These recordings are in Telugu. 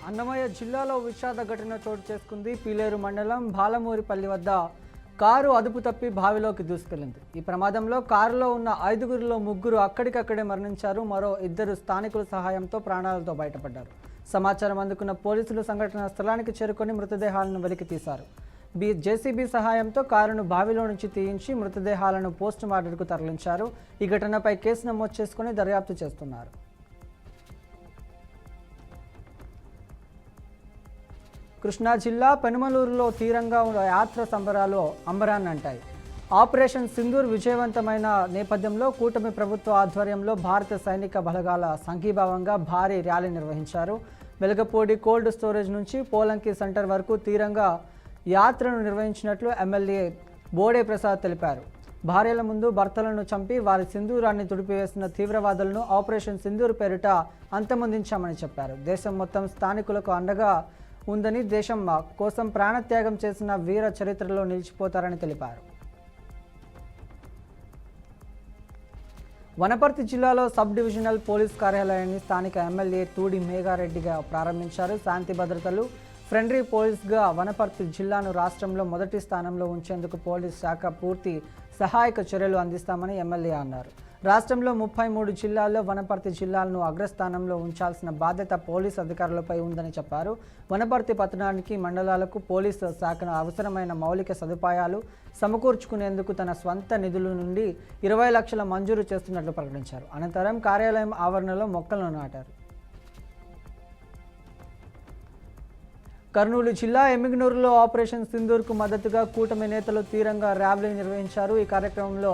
అన్నమయ్య జిల్లాలో విషాద ఘటన చోటు చేసుకుంది. పీలేరు మండలం బాలమూరిపల్లి వద్ద కారు అదుపు తప్పి బావిలోకి దూసుకెళ్లింది. ఈ ప్రమాదంలో కారులో ఉన్న 5గురిలో 3 అక్కడికక్కడే మరణించారు. మరో 2 స్థానికుల సహాయంతో ప్రాణాలతో బయటపడ్డారు. సమాచారం అందుకున్న పోలీసులు సంఘటనా స్థలానికి చేరుకొని మృతదేహాలను వెలికి తీశారు. జేసీబీ సహాయంతో కారును బావిలో నుంచి తీయించి మృతదేహాలను పోస్టుమార్టంకు తరలించారు. ఈ ఘటనపై కేసు నమోదు చేసుకుని దర్యాప్తు చేస్తున్నారు. కృష్ణా జిల్లా పెనుమలూరులో తీరంగా యాత్ర సంబరాలు అంబరాన్ని అంటాయి. ఆపరేషన్ సింధూర్ విజయవంతమైన నేపథ్యంలో కూటమి ప్రభుత్వ ఆధ్వర్యంలో భారత సైనిక బలగాల సంఘీభావంగా భారీ ర్యాలీ నిర్వహించారు. వెలగపూడి కోల్డ్ స్టోరేజ్ నుంచి పోలంకి సెంటర్ వరకు తీరంగా యాత్రను నిర్వహించినట్లు ఎమ్మెల్యే బోడే ప్రసాద్ తెలిపారు. భార్యల ముందు భర్తలను చంపి వారి సింధూరాన్ని తుడిపివేసిన తీవ్రవాదులను ఆపరేషన్ సింధూర్ పేరిట అంతమొందించామని చెప్పారు. దేశం మొత్తం స్థానికులకు అండగా ఉందని, దేశం కోసం ప్రాణత్యాగం చేసిన వీర చరిత్రలో నిలిచిపోతారని తెలిపారు. వనపర్తి జిల్లాలో సబ్ డివిజనల్ పోలీస్ కార్యాలయాన్ని స్థానిక ఎమ్మెల్యే తూడి మేఘారెడ్డిగా ప్రారంభించారు. శాంతి భద్రతలు ఫ్రెండ్లీ పోలీస్గా వనపర్తి జిల్లాను రాష్ట్రంలో మొదటి స్థానంలో ఉంచేందుకు పోలీస్ శాఖ పూర్తి సహాయక చర్యలు అందిస్తామని ఎమ్మెల్యే అన్నారు. రాష్ట్రంలో 33 జిల్లాల్లో వనపర్తి జిల్లాలను అగ్రస్థానంలో ఉంచాల్సిన బాధ్యత పోలీసు అధికారులపై ఉందని చెప్పారు. వనపర్తి పట్టణానికి మండలాలకు పోలీసు శాఖను అవసరమైన మౌలిక సదుపాయాలు సమకూర్చుకునేందుకు తన స్వంత నిధుల నుండి 20 లక్షల మంజూరు చేస్తున్నట్లు ప్రకటించారు. అనంతరం కార్యాలయం ఆవరణలో మొక్కలను నాటారు. కర్నూలు జిల్లా ఎమ్మిగనూరులో ఆపరేషన్ సింధూర్కు మద్దతుగా కూటమి నేతలు తీరంగా ర్యాలీ నిర్వహించారు. ఈ కార్యక్రమంలో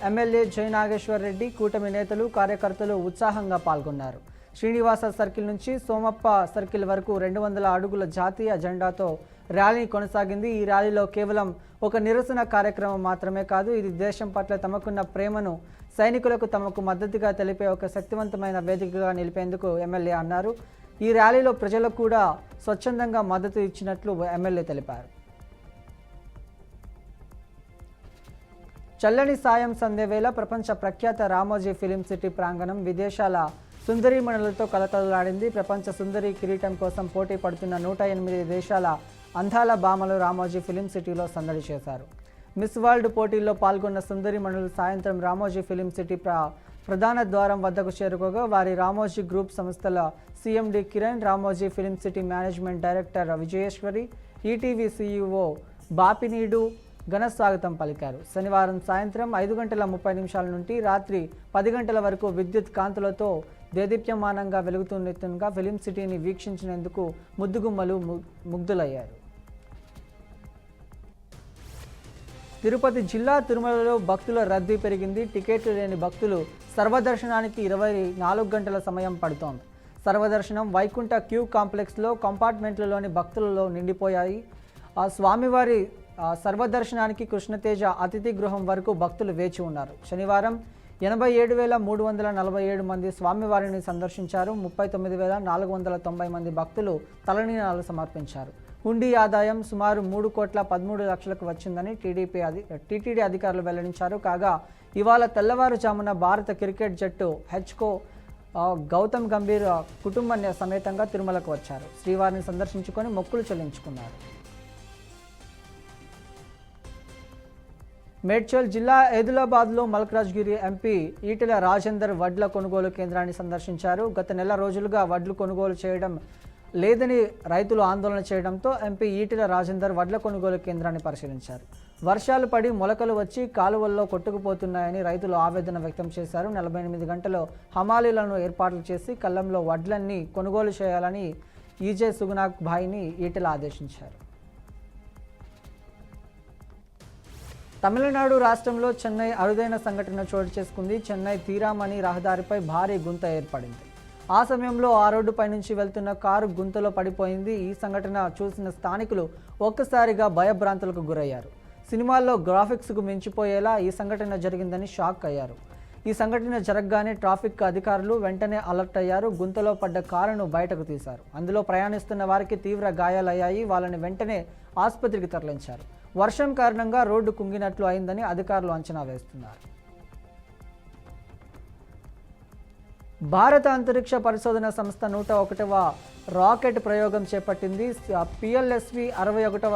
ఎమ్మెల్యే జై నాగేశ్వర్ రెడ్డి, కూటమి నేతలు, కార్యకర్తలు ఉత్సాహంగా పాల్గొన్నారు. శ్రీనివాస సర్కిల్ నుంచి సోమప్ప సర్కిల్ వరకు 200 అడుగుల జాతీయ జెండాతో ర్యాలీ కొనసాగింది. ఈ ర్యాలీలో కేవలం ఒక నిరసన కార్యక్రమం మాత్రమే కాదు, ఇది దేశం పట్ల తమకున్న ప్రేమను సైనికులకు తమకు మద్దతుగా తెలిపే ఒక శక్తివంతమైన వేదికగా నిలిపేందుకు ఎమ్మెల్యే అన్నారు. ఈ ర్యాలీలో ప్రజలకు కూడా స్వచ్ఛందంగా మద్దతు ఇచ్చినట్లు ఎమ్మెల్యే తెలిపారు. చల్లని సాయం సందేవేళ ప్రపంచ ప్రఖ్యాత రామోజీ ఫిలిం సిటీ ప్రాంగణం విదేశాల సుందరీమణులతో కలకలలాడింది. ప్రపంచ సుందరి కిరీటం కోసం పోటీ పడుతున్న 108 దేశాల అందాల భామలు రామోజీ ఫిలిం సిటీలో సందడి చేశారు. మిస్ వరల్డ్ పోటీల్లో పాల్గొన్న సుందరీమణులు సాయంత్రం రామోజీ ఫిలిం సిటీ ప్రధాన ద్వారం వద్దకు చేరుకోగా వారి రామోజీ గ్రూప్ సంస్థల CMD Kiran, Ramoji film city management director Vijayeshwari, ETV CEO Bapineedu ఘన స్వాగతం పలికారు. శనివారం సాయంత్రం 5:30 నుండి రాత్రి 10 గంటల వరకు విద్యుత్ కాంతులతో దేదీప్యమానంగా వెలుగుతున్నట్టుగా ఫిలిం సిటీని వీక్షించినందుకు ముద్దుగుమ్మలు ముగ్ధులయ్యారు. తిరుపతి జిల్లా తిరుమలలో భక్తుల రద్దీ పెరిగింది. టికెట్లు లేని భక్తులు సర్వదర్శనానికి 24 గంటల సమయం పడుతోంది. సర్వదర్శనం వైకుంఠ క్యూ కాంప్లెక్స్లో కంపార్ట్మెంట్లలోని భక్తులలో నిండిపోయాయి. ఆ స్వామివారి సర్వదర్శనానికి కృష్ణతేజ అతిథి గృహం వరకు భక్తులు వేచి ఉన్నారు. శనివారం 87,347 మంది స్వామివారిని సందర్శించారు. 39,490 మంది భక్తులు తలనీలాలు సమర్పించారు. హుండీ ఆదాయం సుమారు 3,13,00,000కు వచ్చిందని టీటీడీ అధికారులు వెల్లడించారు. కాగా ఇవాళ తెల్లవారుజామున భారత క్రికెట్ జట్టు హెచ్కో గౌతమ్ గంభీర్ కుటుంబ సమేతంగా తిరుమలకు వచ్చారు. శ్రీవారిని సందర్శించుకొని మొక్కులు చెల్లించుకున్నారు. మేడ్చల్ జిల్లా ఏదులాబాద్లో మల్కరాజ్గిరి ఎంపీ ఈటెల రాజేందర్ వడ్ల కొనుగోలు కేంద్రాన్ని సందర్శించారు. గత నెల రోజులుగా వడ్లు కొనుగోలు చేయడం లేదని రైతులు ఆందోళన చేయడంతో ఎంపీ ఈటెల రాజేందర్ వడ్ల కొనుగోలు కేంద్రాన్ని పరిశీలించారు. వర్షాలు పడి మొలకలు వచ్చి కాలువల్లో కొట్టుకుపోతున్నాయని రైతులు ఆవేదన వ్యక్తం చేశారు. 48 గంటలు హమాలీలను ఏర్పాట్లు చేసి కళ్ళంలో వడ్లన్నీ కొనుగోలు చేయాలని ఈజే సుగునాక్ భాయ్ని ఈటెల ఆదేశించారు. తమిళనాడు రాష్ట్రంలో చెన్నై అరుదైన సంఘటన చోటు చేసుకుంది. చెన్నై తీరామణి రహదారిపై భారీ గుంత ఏర్పడింది. ఆ సమయంలో ఆ రోడ్డుపై నుంచి వెళ్తున్న కారు గుంతలో పడిపోయింది. ఈ సంఘటన చూసిన స్థానికులు ఒక్కసారిగా భయభ్రాంతులకు గురయ్యారు. సినిమాల్లో గ్రాఫిక్స్కు మించిపోయేలా ఈ సంఘటన జరిగిందని షాక్ అయ్యారు. ఈ సంఘటన జరగగానే ట్రాఫిక్ అధికారులు వెంటనే అలర్ట్ అయ్యారు. గుంతలో పడ్డ కారును బయటకు తీశారు. అందులో ప్రయాణిస్తున్న వారికి తీవ్ర గాయాలయ్యాయి. వాళ్ళని వెంటనే ఆసుపత్రికి తరలించారు. వర్షం కారణంగా రోడ్డు కుంగినట్లు అయిందని అధికారులు అంచనా వేస్తున్నారు. భారత అంతరిక్ష పరిశోధన సంస్థ 101వ రాకెట్ ప్రయోగం చేపట్టింది. పిఎల్ఎస్వి 61వ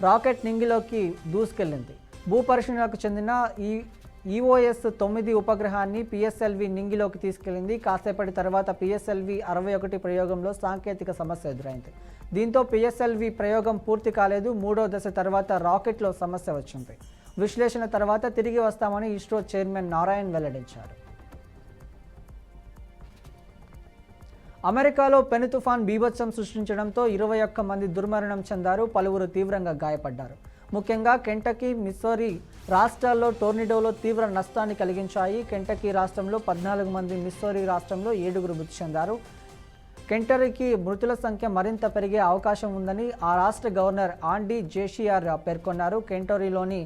రాకెట్ నింగిలోకి దూసుకెళ్లింది. భూపరిశీలనకు చెందిన ఈఓఎస్ 9 ఉపగ్రహాన్ని పిఎస్ఎల్వి నింగిలోకి తీసుకెళ్లింది. కాసేపటి తర్వాత పిఎస్ఎల్వి 61 ప్రయోగంలో సాంకేతిక సమస్య ఎదురైంది. దీంతో పిఎస్ఎల్వి ప్రయోగం పూర్తి కాలేదు. మూడో దశ తర్వాత రాకెట్లో సమస్య వచ్చింది. విశ్లేషణ తర్వాత తిరిగి వస్తామని ఇస్రో చైర్మన్ నారాయణ్ వెల్లడించారు. అమెరికాలో పెను తుఫాన్ బీభత్సం సృష్టించడంతో 21 మంది దుర్మరణం చెందారు. పలువురు తీవ్రంగా గాయపడ్డారు. ముఖ్యంగా కెంటకీ, మిస్సౌరీ రాష్ట్రాల్లో టోర్నడోలో తీవ్ర నష్టాన్ని కలిగించాయి. కెంటకీ రాష్ట్రంలో 14 మంది, మిస్సౌరీ రాష్ట్రంలో 7 మృతి చెందారు. కెంటకీకి మృతుల సంఖ్య మరింత పెరిగే అవకాశం ఉందని ఆ రాష్ట్ర గవర్నర్ ఆండీ జేషియార్ పేర్కొన్నారు. కెంటకీలోని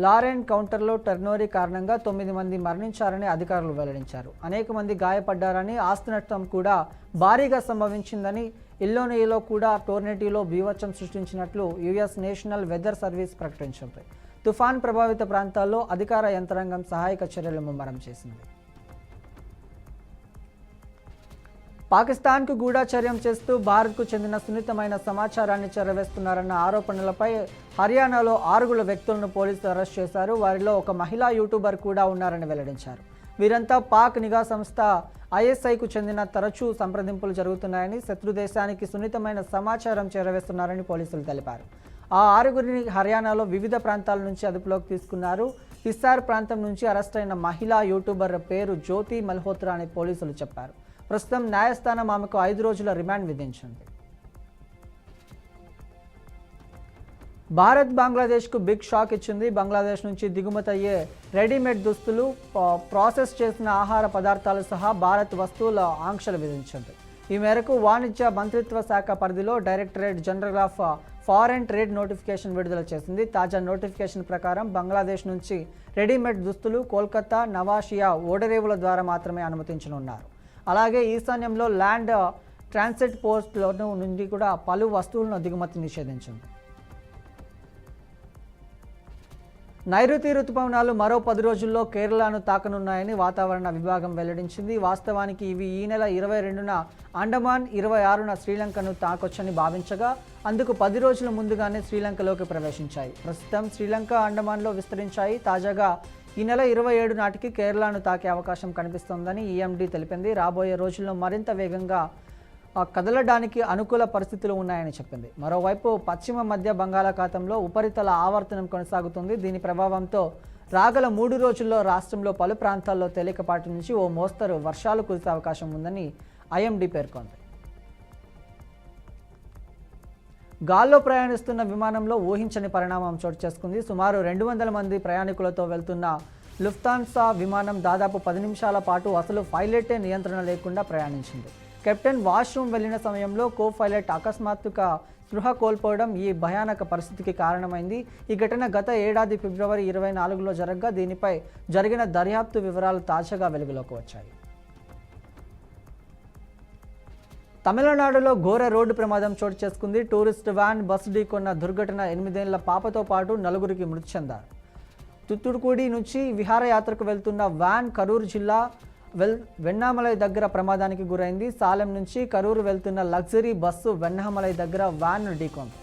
లారెన్ కౌంటర్లో టర్నోరీ కారణంగా 9 మంది మరణించారని అధికారులు వెల్లడించారు. అనేక మంది గాయపడ్డారని, ఆస్తి నష్టం కూడా భారీగా సంభవించిందని, ఇల్లోనియోలో కూడా టోర్నడోలో బీభత్సం సృష్టించినట్లు యుఎస్ నేషనల్ వెదర్ సర్వీస్ ప్రకటించింది. తుఫాన్ ప్రభావిత ప్రాంతాల్లో అధికార యంత్రాంగం సహాయక చర్యలు ముమ్మరం చేసింది. పాకిస్తాన్కు గూఢచర్యం చేస్తూ భారత్కు చెందిన సున్నితమైన సమాచారాన్ని చేరవేస్తున్నారన్న ఆరోపణలపై హర్యానాలో 6 వ్యక్తులను పోలీసులు అరెస్ట్ చేశారు. వారిలో ఒక మహిళా యూట్యూబర్ కూడా ఉన్నారని వెల్లడించారు. వీరంతా పాక్ నిఘా సంస్థ ఐఎస్ఐకు చెందిన. తరచూ సంప్రదింపులు జరుగుతున్నాయని, శత్రు దేశానికి సున్నితమైన సమాచారం చేరవేస్తున్నారని పోలీసులు తెలిపారు. ఆ 6 హర్యానాలో వివిధ ప్రాంతాల నుంచి అదుపులోకి తీసుకున్నారు. హిస్సార్ ప్రాంతం నుంచి అరెస్ట్ అయిన మహిళా యూట్యూబర్ పేరు జ్యోతి మల్హోత్రా అని పోలీసులు చెప్పారు. ప్రస్తుతం న్యాయస్థానం ఆమెకు 5 రోజుల రిమాండ్ విధించింది. భారత్ బంగ్లాదేశ్కు బిగ్ షాక్ ఇచ్చింది. బంగ్లాదేశ్ నుంచి దిగుమతి అయ్యే రెడీమేడ్ దుస్తులు, ప్రాసెస్ చేసిన ఆహార పదార్థాలు సహా భారత్ వస్తువుల ఆంక్షలు విధించింది. ఈ మేరకు వాణిజ్య మంత్రిత్వ శాఖ పరిధిలో directorate general of foreign trade notification విడుదల చేసింది. తాజా నోటిఫికేషన్ ప్రకారం బంగ్లాదేశ్ నుంచి రెడీమేడ్ దుస్తులు కోల్కతా, నవాషియా ఓడరేవుల ద్వారా మాత్రమే అనుమతించనున్నారు. అలాగే ఈశాన్యంలో ల్యాండ్ ట్రాన్సిట్ పోస్టుల నుండి కూడా పలు వస్తువులను దిగుమతి నిషేధించింది. నైరుతి రుతుపవనాలు మరో 10 రోజుల్లో కేరళను తాకనున్నాయని వాతావరణ విభాగం వెల్లడించింది. వాస్తవానికి ఇవి ఈ నెల 22న అండమాన్, 26న శ్రీలంకను తాకొచ్చని భావించగా అందుకు 10 రోజుల ముందుగానే శ్రీలంకలోకి ప్రవేశించాయి. ప్రస్తుతం శ్రీలంక, అండమాన్లో విస్తరించాయి. తాజాగా ఈ నెల 27 నాటికి కేరళను తాకే అవకాశం కనిపిస్తోందని ఈఎండీ తెలిపింది. రాబోయే రోజుల్లో మరింత వేగంగా కదలడానికి అనుకూల పరిస్థితులు ఉన్నాయని చెప్పింది. మరోవైపు పశ్చిమ మధ్య బంగాళాఖాతంలో ఉపరితల ఆవర్తనం కొనసాగుతుంది. దీని ప్రభావంతో రాగల 3 రోజుల్లో రాష్ట్రంలో పలు ప్రాంతాల్లో తేలికపాటి నుంచి ఓ మోస్తరు వర్షాలు కురిసే అవకాశం ఉందని ఐఎండీ పేర్కొంది. గాల్లో ప్రయాణిస్తున్న విమానంలో ఊహించని పరిణామం చోటు చేసుకుంది. సుమారు 200 మంది ప్రయాణికులతో వెళ్తున్న లుఫ్తాన్సా విమానం దాదాపు 10 నిమిషాల పాటు అసలు పైలటే నియంత్రణ లేకుండా ప్రయాణించింది. కెప్టెన్ వాష్రూమ్ వెళ్లిన సమయంలో కో పైలట్ అకస్మాత్తుగా స్పృహ కోల్పోవడం ఈ భయానక పరిస్థితికి కారణమైంది. ఈ ఘటన గత ఏడాది ఫిబ్రవరి 24లో జరగగా దీనిపై జరిగిన దర్యాప్తు వివరాలు తాజాగా వెలుగులోకి వచ్చాయి. తమిళనాడులో ఘోర రోడ్డు ప్రమాదం చోటు చేసుకుంది. టూరిస్ట్ వ్యాన్ బస్సు ఢీకొన్న దుర్ఘటన 8 ఏళ్ల పాపతో పాటు 4 మృతి చెందారు. తుత్తుడుకూడి నుంచి విహారయాత్రకు వెళ్తున్న వ్యాన్ కరూరు జిల్లా వెన్నామలై దగ్గర ప్రమాదానికి గురైంది. సాలెం నుంచి కరూరు వెళ్తున్న లగ్జరీ బస్సు వెన్నామలై దగ్గర వ్యాన్ను ఢీకొంది.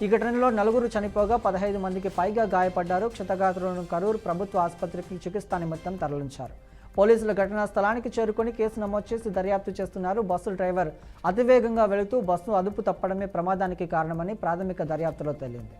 ఈ ఘటనలో 4 చనిపోగా 15 మందికి పైగా గాయపడ్డారు. క్షతగాత్రులను కరూరు ప్రభుత్వ ఆసుపత్రికి చికిత్స నిమిత్తం తరలించారు. పోలీసులు ఘటనా స్థలానికి చేరుకొని కేసు నమోదు చేసి దర్యాప్తు చేస్తున్నారు. బస్సు డ్రైవర్ అతివేగంగా వెళుతూ బస్సు అదుపు తప్పడమే ప్రమాదానికి కారణమని ప్రాథమిక దర్యాప్తులో తేలింది.